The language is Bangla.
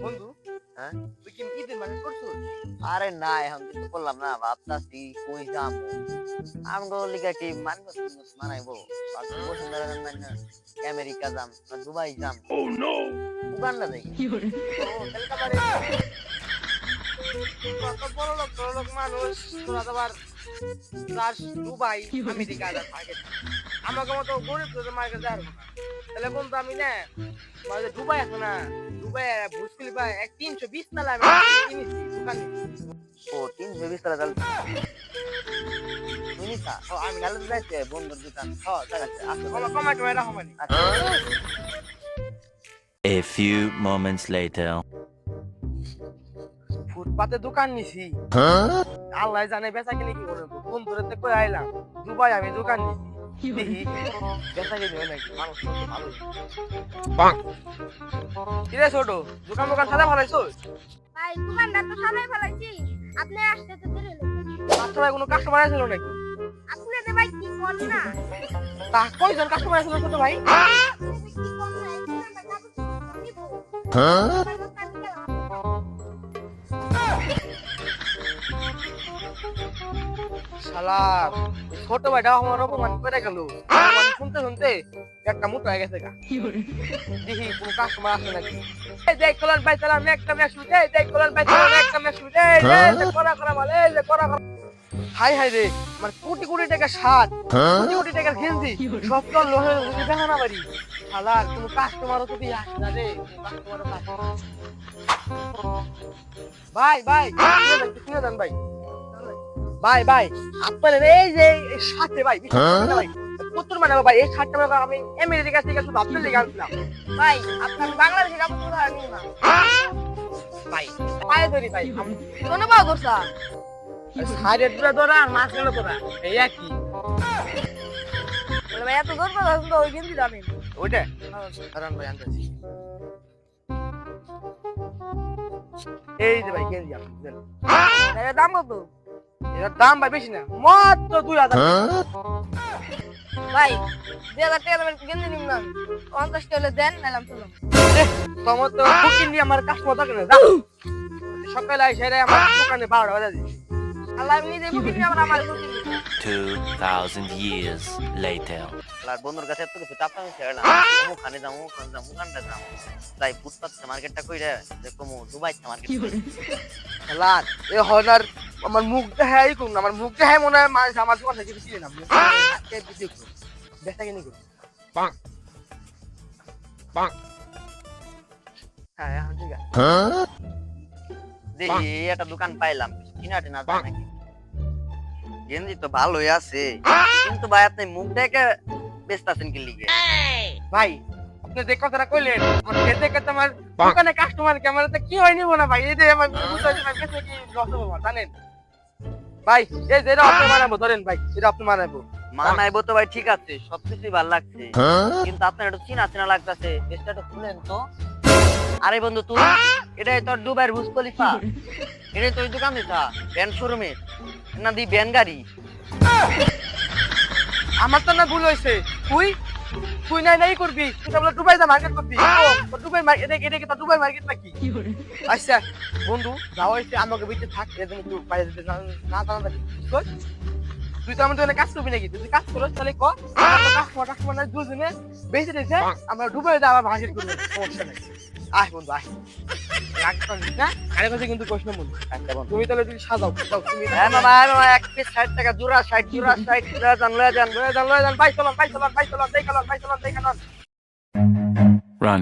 বন্ধু, হ্যাঁ তুই কি ঈদের বাজার করছিস? আরে না এখন কিছু করলাম না ভাবতাছি কই যাম আমগো লিগা কি মানবো মানাইবো বসুন্ধরা যাম না আমেরিকা যাম না দুবাই যাম উগান্ডা যাই ও, তাহলে তো আবার কত বড় লোক মানুষ, তোরা তো আবার যাস দুবাই, আমেরিকা যা থাকে। আমাকে মতো গরিব তোদের মার্কেট যাওয়ার না। তাহলে বন্ধু আমি না, মানে দুবাই আছে না, দুবাই বুর্জ খলিফা 320 তলা আমি কিনেছি দোকানে। ও 320 টাকা চাল মিনিসা ও আমি চাল যাইতে বন্ধুর দোকান জায়গাতে আছে কমাটো রাখো মানে। A few moments later. ফুটপাতে দোকান নিছি, আল্লাহ জানে বেচা কিনে কি করে। বন্ধুরে তো কই আইলাম দুবাই আমি দোকান নিছি, দেখি বেচা কিনে হয় নাকি। মানুষ তো ভালো। কিরে ছোট, দোকান সাদা ভালাইছো? ভাই দোকানটা তো সামনে ফেলাইছি, আপনি আসতে তো দেরি হলো। মাত্র কোনো কাস্টমার আসলো নাকি? আপনি যে ভাই কি কোন না, তা কয়জন কাস্টমার আসলো ছোট ভাই? আপনি যে কি কোন না, এই দোকানটা কাপড় নিব। শালার ছোট ভাইটা আমার অপমান করে গেল। মানে শুনতে শুনতে একটা মোটা হয়ে গেছে গা। দেখি কোন কাস্টমার আসে নাকি। এই যে কলার ভাই সালাম একটা ম্যাচ শুরু, এই যে কলার ভাই সালাম একটা ম্যাচ শুরু, এই যে করা মাল, এই যে করা। হাই হাই রে, মানে কোটি কোটি টাকা শার্ট, কোটি কোটি টাকার গেঞ্জি, সব তো লোহে দেখা না পারি। শালার কোন কাস্টমারও তো দিয়ে আসে না রে, কাস্টমারও ভাই ভাই শুনে দেন ভাই। ভাই আপনার এই যে শার্টে ভাই ভাই কত মানে ভাই এই শার্টটা আমি আমেরিকা থেকে শুধু আপনার লেগে আনছিলাম ভাই আপনার বাংলাদেশে কাপড় তো আর নিব না। ভাই। পায়ে ধরি ভাই, কোন বাও দোসা সাইডের দুরা ধরা আর মাছ গেল তোরা এই একই। বলে ভাই এত দূর পর্যন্ত তো ওই গেঞ্জি দামি। ওইটা কারণ ভাই আনতেছি। এই যে ভাই গেঞ্জি আপনি দেন। এর দাম কত? এটার দাম ভাই বেশি না, মাত্র 2000। ভাই 2000 টাকা দামের গেঞ্জি নিব না, 50 টাকা দেন নালাম চলো। তোমার তো বুকিং নিয়ে আমার কাস্টমার থাকে না, যাও সকালে আইসা আমার দোকানে 12টা বাজে দিছি। আল্লাহ আমি নিজে বুকিং নিব না, আমার বুকিং 2,000 years later. আর বন্ধুর কাছে এত কিছু চাপ আমি ছেড়ে না ওখানে যাবো উগান্ডা যাবো তাই ফুটপাত মার্কেটটা কইরা যে কমু দুবাই মার্কেট লাট এ হনার আমার মুখ দেখাই কোন আমার মুখ দেখাই মনে হয় মানুষ আমার দোকান থেকে কিনে না আজকে ভিডিও করো বেচা কিনে করো পাং পাং। হ্যাঁ এখন ঠিক আছে। দেখি একটা দোকান পাইলাম কিনাটে না যায় নাকি গেঞ্জি তো ভালোই আছে কিন্তু ভাই আপনি মুখ দেখে বেচতাছেন কি লিগে ভাই আপনি যে কথাটা কইলেন আমার খেতে খেতে আমার দোকানে কাস্টমার ক্যামেরাতে কি হয় নিব না ভাই, এই যে আমার বুঝতে পারছি কি লস হবে আমার, জানেন ভাই। এই যে এটা আপনি মানাবো, ধরেন ভাই এটা আপনি মানাবো। মানাইবো তো ভাই ঠিক আছে সবকিছুই ভালো লাগছে কিন্তু আপনার একটু চিনা চিনা লাগতেছে বেশটা একটু খুলেন তো। আরে বন্ধু তুই এটাই তোর দুবাইয়ের বুর্জ খলিফা, এটাই তোর দোকান দিতা ব্যান শোরুমে না দি ব্যান গাড়ি। আমার তো না ভুল হয়েছে, তুই তুই নাই করবি, তুই তো বলে দুবাই যা মার্কেট করবি। ও দুবাই মার্কেট, এটা কি তো দুবাই মার্কেট নাকি? আচ্ছা বন্ধু যাও হইছে আমাকে বিতে থাক, এদিন একটু বাইরে যেতে না জানা থাকি। তুই তো আমাদের কাজ করবি নাকি? তুই কাজ করছ তাহলে ক কাস্টমার না দুজনে বেঁচে দিয়েছে, আমরা দুবাই যা আবার মার্কেট করবো, সমস্যা নাই। আয় বন্ধু আয়, রাগ করিস না, আরে কথা কিন্তু প্রশ্ন বন্ধু। আচ্ছা বন্ধু তুমি তাহলে তুমি সাজাও তুমি হ্যাঁ মামা এক পিস 60 টাকা জোড়া 60 লয়ে যান ভাই চলন ভাই চলন ভাই চলন ভাই চলন ভাই চলন Run.